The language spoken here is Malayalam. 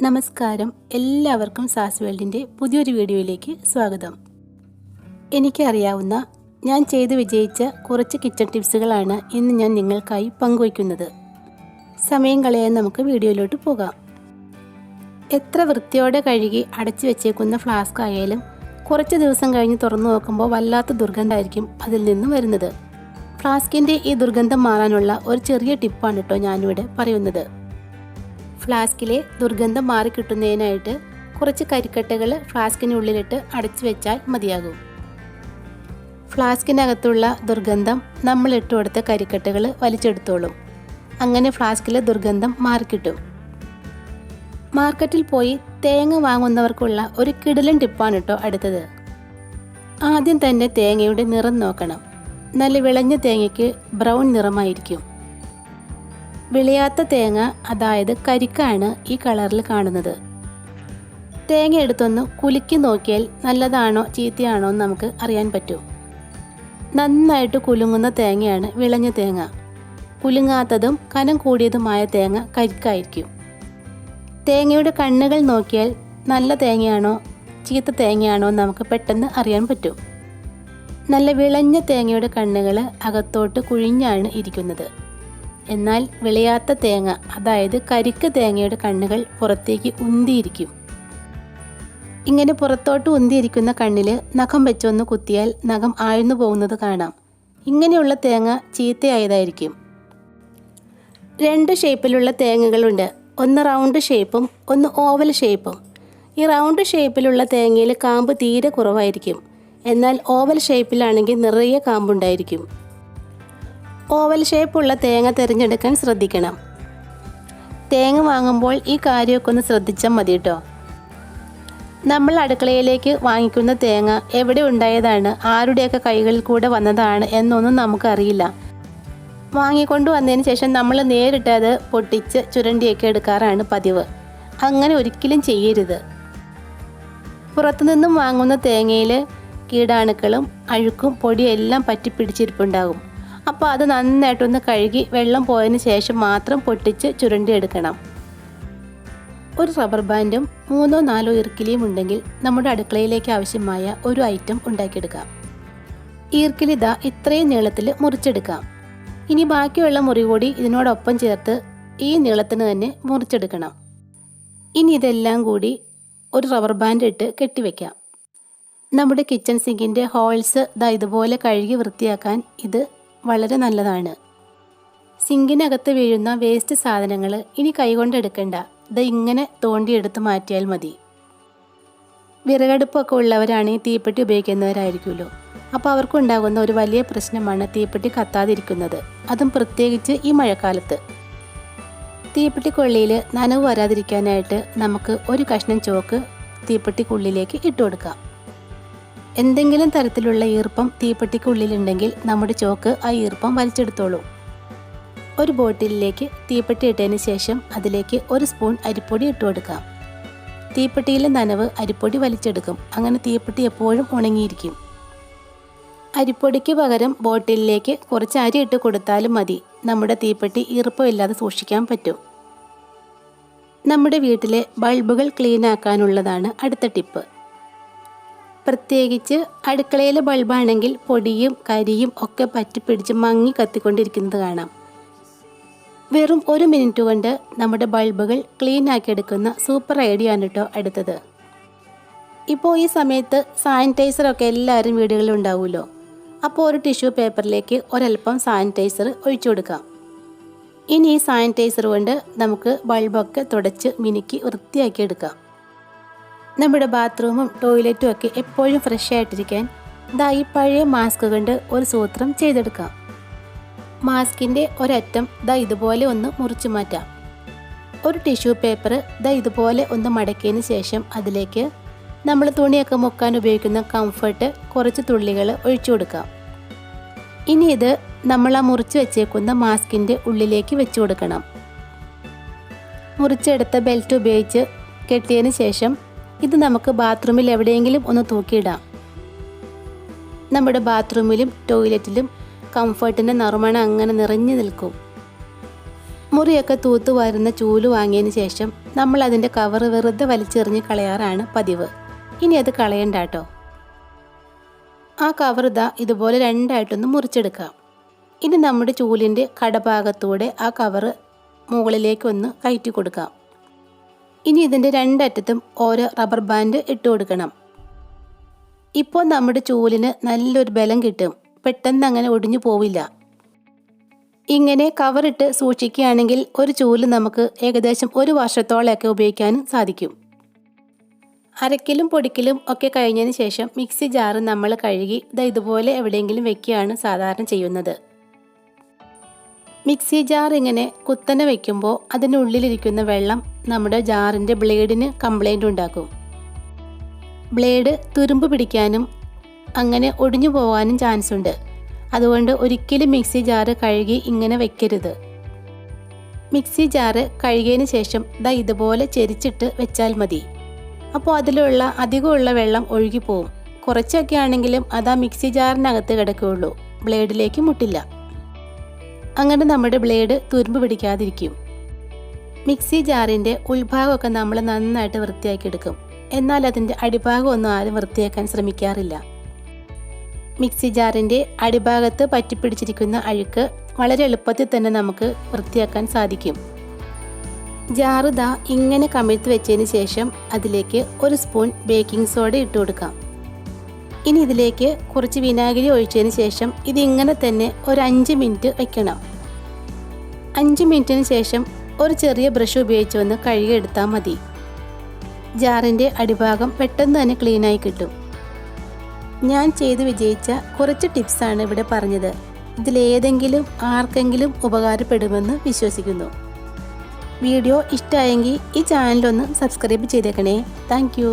നമസ്കാരം, എല്ലാവർക്കും സാസ് വേൾഡിൻ്റെ പുതിയൊരു വീഡിയോയിലേക്ക് സ്വാഗതം. എനിക്കറിയാവുന്ന ഞാൻ ചെയ്ത് വിജയിച്ച കുറച്ച് കിച്ചൺ ടിപ്സുകളാണ് ഇന്ന് ഞാൻ നിങ്ങൾക്കായി പങ്കുവയ്ക്കുന്നത്. സമയം കളയാൻ നമുക്ക് വീഡിയോയിലോട്ട് പോകാം. എത്ര വൃത്തിയോടെ കഴുകി അടച്ചു വെച്ചേക്കുന്ന ഫ്ലാസ്ക് ആയാലും കുറച്ച് ദിവസം കഴിഞ്ഞ് തുറന്നു നോക്കുമ്പോൾ വല്ലാത്ത ദുർഗന്ധമായിരിക്കും അതിൽ നിന്നും വരുന്നത്. ഫ്ലാസ്കിൻ്റെ ഈ ദുർഗന്ധം മാറാനുള്ള ഒരു ചെറിയ ടിപ്പാണ് കേട്ടോ ഞാനിവിടെ പറയുന്നത്. ഫ്ലാസ്കിലെ ദുർഗന്ധം മാറിക്കിട്ടുന്നതിനായിട്ട് കുറച്ച് കരിക്കട്ടകൾ ഫ്ലാസ്കിനുള്ളിലിട്ട് അടച്ചു വെച്ചാൽ മതിയാകും. ഫ്ലാസ്കിനകത്തുള്ള ദുർഗന്ധം നമ്മൾ ഇട്ട് കൊടുത്ത കരിക്കട്ടകൾ വലിച്ചെടുത്തോളും. അങ്ങനെ ഫ്ലാസ്കിലെ ദുർഗന്ധം മാറിക്കിട്ടും. മാർക്കറ്റിൽ പോയി തേങ്ങ വാങ്ങുന്നവർക്കുള്ള ഒരു കിടിലൻ ടിപ്പാണ് കേട്ടോ അടുത്തത്. ആദ്യം തന്നെ തേങ്ങയുടെ നിറം നോക്കണം. നല്ല വിളഞ്ഞ തേങ്ങയ്ക്ക് ബ്രൗൺ നിറമായിരിക്കും. വിളയാത്ത തേങ്ങ, അതായത് കരിക്കാണ് ഈ കളറിൽ കാണുന്നത്. തേങ്ങ എടുത്തൊന്ന് കുലുക്കി നോക്കിയാൽ നല്ലതാണോ ചീത്തയാണോ എന്ന് നമുക്ക് അറിയാൻ പറ്റും. നന്നായിട്ട് കുലുങ്ങുന്ന തേങ്ങയാണ് വിളഞ്ഞ തേങ്ങ. കുലുങ്ങാത്തതും കനം കൂടിയതുമായ തേങ്ങ കരിക്കായിരിക്കും. തേങ്ങയുടെ കണ്ണുകൾ നോക്കിയാൽ നല്ല തേങ്ങയാണോ ചീത്ത തേങ്ങയാണോ എന്ന് നമുക്ക് പെട്ടെന്ന് അറിയാൻ പറ്റും. നല്ല വിളഞ്ഞ തേങ്ങയുടെ കണ്ണുകൾ അകത്തോട്ട് കുഴിഞ്ഞാണ് ഇരിക്കുന്നത്. എന്നാൽ വിളയാത്ത തേങ്ങ, അതായത് കരിക്ക് തേങ്ങയുടെ കണ്ണുകൾ പുറത്തേക്ക് ഉന്തിയിരിക്കും. ഇങ്ങനെ പുറത്തോട്ട് ഉന്തിയിരിക്കുന്ന കണ്ണിൽ നഖം വെച്ചൊന്ന് കുത്തിയാൽ നഖം ആഴ്ന്നു പോകുന്നത് കാണാം. ഇങ്ങനെയുള്ള തേങ്ങ ചീത്തയായതായിരിക്കും. 2 ഷേപ്പിലുള്ള തേങ്ങകളുണ്ട്. ഒന്ന് റൗണ്ട് ഷേപ്പും ഒന്ന് ഓവൽ ഷേപ്പും. ഈ റൗണ്ട് ഷേപ്പിലുള്ള തേങ്ങയിൽ കാമ്പ് തീരെ കുറവായിരിക്കും. എന്നാൽ ഓവൽ ഷേപ്പിലാണെങ്കിൽ നിറയെ കാമ്പുണ്ടായിരിക്കും. ഓവൽ ഷേപ്പുള്ള തേങ്ങ തിരഞ്ഞെടുക്കാൻ ശ്രദ്ധിക്കണം. തേങ്ങ വാങ്ങുമ്പോൾ ഈ കാര്യമൊക്കെ ഒന്ന് ശ്രദ്ധിച്ചാൽ മതി കേട്ടോ. നമ്മൾ അടുക്കളയിലേക്ക് വാങ്ങിക്കുന്ന തേങ്ങ എവിടെ ഉണ്ടായതാണ്, ആരുടെയൊക്കെ കൈകളിൽ കൂടെ വന്നതാണ് എന്നൊന്നും നമുക്കറിയില്ല. വാങ്ങിക്കൊണ്ട് വന്നതിന് ശേഷം നമ്മൾ നേരിട്ട് അത് പൊട്ടിച്ച് ചുരണ്ടിയൊക്കെ എടുക്കാറാണ് പതിവ്. അങ്ങനെ ഒരിക്കലും ചെയ്യരുത്. പുറത്തുനിന്നും വാങ്ങുന്ന തേങ്ങയിൽ കീടാണുക്കളും അഴുക്കും പൊടിയും എല്ലാം പറ്റിപ്പിടിച്ചിരിപ്പുണ്ടാകും. അപ്പോൾ അത് നന്നായിട്ടൊന്ന് കഴുകി വെള്ളം പോയതിന് ശേഷം മാത്രം പൊട്ടിച്ച് ചുരണ്ടിയെടുക്കണം. ഒരു റബ്ബർ ബാൻഡും 3-4 ഈർക്കിലിയും ഉണ്ടെങ്കിൽ നമ്മുടെ അടുക്കളയിലേക്ക് ആവശ്യമായ ഒരു ഐറ്റം ഉണ്ടാക്കിയെടുക്കാം. ഈർക്കിലിതാ ഇത്രയും നീളത്തിൽ മുറിച്ചെടുക്കാം. ഇനി ബാക്കിയുള്ള മുറി കൂടി ഇതിനോടൊപ്പം ചേർത്ത് ഈ നീളത്തിന് തന്നെ മുറിച്ചെടുക്കണം. ഇനി ഇതെല്ലാം കൂടി ഒരു റബ്ബർ ബാൻഡ് ഇട്ട് കെട്ടിവെക്കാം. നമ്മുടെ കിച്ചൺ സിങ്കിൻ്റെ ഹോൾസ് ഇതുപോലെ കഴുകി വൃത്തിയാക്കാൻ ഇത് വളരെ നല്ലതാണ്. സിങ്കിനകത്ത് വീഴുന്ന വേസ്റ്റ് സാധനങ്ങൾ ഇനി കൈകൊണ്ട് എടുക്കണ്ട. ഇങ്ങനെ തോണ്ടിയെടുത്ത് മാറ്റിയാൽ മതി. വിറകടുപ്പൊക്കെ ഉള്ളവരാണെങ്കിൽ തീപ്പെട്ടി ഉപയോഗിക്കുന്നവരായിരിക്കുമല്ലോ. അപ്പോൾ അവർക്കുണ്ടാകുന്ന ഒരു വലിയ പ്രശ്നമാണ് തീപ്പെട്ടി കത്താതിരിക്കുന്നത്. അതും പ്രത്യേകിച്ച് ഈ മഴക്കാലത്ത്. തീപ്പെട്ടിക്കൊള്ളിയിൽ നനവ് വരാതിരിക്കാനായിട്ട് നമുക്ക് ഒരു കഷ്ണം ചോക്ക് തീപ്പെട്ടിക്കുള്ളിലേക്ക് ഇട്ട് കൊടുക്കാം. എന്തെങ്കിലും തരത്തിലുള്ള ഈർപ്പം തീപ്പെട്ടിക്കുള്ളിലുണ്ടെങ്കിൽ നമ്മുടെ ചോക്ക് ആ ഈർപ്പം വലിച്ചെടുത്തോളൂ. ഒരു ബോട്ടിലിലേക്ക് തീപ്പെട്ടി ഇട്ടതിന് ശേഷം അതിലേക്ക് 1 സ്പൂൺ അരിപ്പൊടി ഇട്ട് കൊടുക്കാം. തീപ്പെട്ടിയിലെ നനവ് അരിപ്പൊടി വലിച്ചെടുക്കും. അങ്ങനെ തീപ്പെട്ടി എപ്പോഴും ഉണങ്ങിയിരിക്കും. അരിപ്പൊടിക്ക് പകരം ബോട്ടിലിലേക്ക് കുറച്ച് അരി ഇട്ട് കൊടുത്താലും മതി. നമ്മുടെ തീപ്പെട്ടി ഈർപ്പമില്ലാതെ സൂക്ഷിക്കാൻ പറ്റും. നമ്മുടെ വീട്ടിലെ ബൾബുകൾ ക്ലീൻ ആക്കാനുള്ളതാണ് അടുത്ത ടിപ്പ്. പ്രത്യേകിച്ച് അടുക്കളയിലെ ബൾബാണെങ്കിൽ പൊടിയും കരിയും ഒക്കെ പറ്റിപ്പിടിച്ച് മങ്ങി കത്തിക്കൊണ്ടിരിക്കുന്നത് കാണാം. വെറും 1 മിനിറ്റ് കൊണ്ട് നമ്മുടെ ബൾബുകൾ ക്ലീൻ ആക്കിയെടുക്കുന്ന സൂപ്പർ ഐഡിയ ആണ് കേട്ടോ അടുത്തത്. ഇപ്പോൾ ഈ സമയത്ത് സാനിറ്റൈസറൊക്കെ എല്ലാവരും വീടുകളിൽ ഉണ്ടാവുമല്ലോ. അപ്പോൾ ഒരു ടിഷ്യൂ പേപ്പറിലേക്ക് ഒരൽപ്പം സാനിറ്റൈസർ ഒഴിച്ചു കൊടുക്കാം. ഇനി ഈ സാനിറ്റൈസർ കൊണ്ട് നമുക്ക് ബൾബൊക്കെ തുടച്ച് മിനുക്കി വൃത്തിയാക്കി എടുക്കാം. നമ്മുടെ ബാത്റൂമും ടോയ്ലറ്റും ഒക്കെ എപ്പോഴും ഫ്രഷ് ആയിട്ടിരിക്കാൻ ഈ പഴയ മാസ്ക് കൊണ്ട് ഒരു സൂത്രം ചെയ്തെടുക്കാം. മാസ്കിൻ്റെ ഒരറ്റം ഇതുപോലെ ഒന്ന് മുറിച്ചു മാറ്റാം. ഒരു ടിഷ്യൂ പേപ്പർ ഇതുപോലെ ഒന്ന് മടക്കിയതിന് ശേഷം അതിലേക്ക് നമ്മൾ തുണിയൊക്കെ മുക്കാൻ ഉപയോഗിക്കുന്ന കംഫർട്ട് കുറച്ച് തുള്ളികൾ ഒഴിച്ചു കൊടുക്കാം. ഇനി ഇത് നമ്മൾ ആ മുറിച്ച് വെച്ചേക്കുന്ന മാസ്കിൻ്റെ ഉള്ളിലേക്ക് വെച്ച് കൊടുക്കണം. മുറിച്ചെടുത്ത ബെൽറ്റ് ഉപയോഗിച്ച് കെട്ടിയതിന് ശേഷം ഇത് നമുക്ക് ബാത്റൂമിൽ എവിടെയെങ്കിലും ഒന്ന് തൂക്കിയിടാം. നമ്മുടെ ബാത്റൂമിലും ടോയ്ലറ്റിലും കംഫർട്ടിൻ്റെ നറുമണം അങ്ങനെ നിറഞ്ഞു നിൽക്കും. മുറിയൊക്കെ തൂത്തു വരുന്ന ചൂല് വാങ്ങിയതിന് ശേഷം നമ്മൾ അതിൻ്റെ കവർ വെറുതെ വലിച്ചെറിഞ്ഞ് കളയാറാണ് പതിവ്. ഇനി അത് കളയണ്ട കേട്ടോ. ആ കവർ ഇതുപോലെ രണ്ടായിട്ടൊന്ന് മുറിച്ചെടുക്കാം. ഇനി നമ്മുടെ ചൂലിൻ്റെ കടഭാഗത്തൂടെ ആ കവർ മുകളിലേക്കൊന്ന് കയറ്റി കൊടുക്കാം. ഇനി ഇതിൻ്റെ രണ്ടറ്റത്തും ഓരോ റബ്ബർ ബാൻഡ് ഇട്ട് കൊടുക്കണം. ഇപ്പോൾ നമ്മുടെ ചൂലിന് നല്ലൊരു ബലം കിട്ടും. പെട്ടെന്ന് അങ്ങനെ ഒടിഞ്ഞു പോവില്ല. ഇങ്ങനെ കവറിട്ട് സൂക്ഷിക്കുകയാണെങ്കിൽ ഒരു ചൂല് നമുക്ക് ഏകദേശം 1 വർഷത്തോളമൊക്കെ ഉപയോഗിക്കാനും സാധിക്കും. അരക്കലും പൊടിക്കലും ഒക്കെ കഴിഞ്ഞതിന് ശേഷം മിക്സി ജാറ് നമ്മൾ കഴുകി ഇതുപോലെ എവിടെയെങ്കിലും വെക്കുകയാണ് സാധാരണ ചെയ്യുന്നത്. മിക്സി ജാർ ഇങ്ങനെ കുത്തനെ വയ്ക്കുമ്പോൾ അതിനുള്ളിലിരിക്കുന്ന വെള്ളം നമ്മുടെ ജാറിൻ്റെ ബ്ലേഡിന് കംപ്ലൈൻ്റ് ഉണ്ടാക്കും. ബ്ലേഡ് തുരുമ്പ് പിടിക്കാനും അങ്ങനെ ഒടിഞ്ഞു പോകാനും ചാൻസ് ഉണ്ട്. അതുകൊണ്ട് ഒരിക്കലും മിക്സി ജാറ് കഴുകി ഇങ്ങനെ വെക്കരുത്. മിക്സി ജാറ് കഴുകിയതിന് ശേഷം ഇതുപോലെ ചെരിച്ചിട്ട് വെച്ചാൽ മതി. അപ്പോൾ അതിലുള്ള അധികമുള്ള വെള്ളം ഒഴുകിപ്പോവും. കുറച്ചൊക്കെ ആണെങ്കിലും അത് ആ മിക്സി ജാറിനകത്ത് കിടക്കുകയുള്ളൂ, ബ്ലേഡിലേക്ക് മുട്ടില്ല. അങ്ങനെ നമ്മുടെ ബ്ലേഡ് തുരുമ്പ് പിടിക്കാതിരിക്കും. മിക്സി ജാറിൻ്റെ ഉൾഭാഗമൊക്കെ നമ്മൾ നന്നായിട്ട് വൃത്തിയാക്കി എടുക്കും. എന്നാൽ അതിൻ്റെ അടിഭാഗം ഒന്നും ആരും വൃത്തിയാക്കാൻ ശ്രമിക്കാറില്ല. മിക്സി ജാറിൻ്റെ അടിഭാഗത്ത് പറ്റിപ്പിടിച്ചിരിക്കുന്ന അഴുക്ക് വളരെ എളുപ്പത്തിൽ തന്നെ നമുക്ക് വൃത്തിയാക്കാൻ സാധിക്കും. ജാറ് ഇങ്ങനെ കമിഴ്ത്തി വെച്ചതിന് ശേഷം അതിലേക്ക് 1 സ്പൂൺ ബേക്കിംഗ് സോഡ ഇട്ട് കൊടുക്കാം. ഇനി ഇതിലേക്ക് കുറച്ച് വിനാഗിരി ഒഴിച്ചതിന് ശേഷം ഇതിങ്ങനെ തന്നെ ഒരു 5 മിനിറ്റ് വയ്ക്കണം. 5 മിനിറ്റിന് ശേഷം ഒരു ചെറിയ ബ്രഷ് ഉപയോഗിച്ച് ഒന്ന് കഴുകിയെടുത്താൽ മതി. ജാറിൻ്റെ അടിഭാഗം പെട്ടെന്ന് തന്നെ ക്ലീനായി കിട്ടും. ഞാൻ ചെയ്ത് വിജയിച്ച കുറച്ച് ടിപ്സാണ് ഇവിടെ പറഞ്ഞത്. ഇതിലേതെങ്കിലും ആർക്കെങ്കിലും ഉപകാരപ്പെടുമെന്ന് വിശ്വസിക്കുന്നു. വീഡിയോ ഇഷ്ടമായെങ്കിൽ ഈ ചാനലൊന്ന് സബ്സ്ക്രൈബ് ചെയ്തേക്കണേ. Thank you.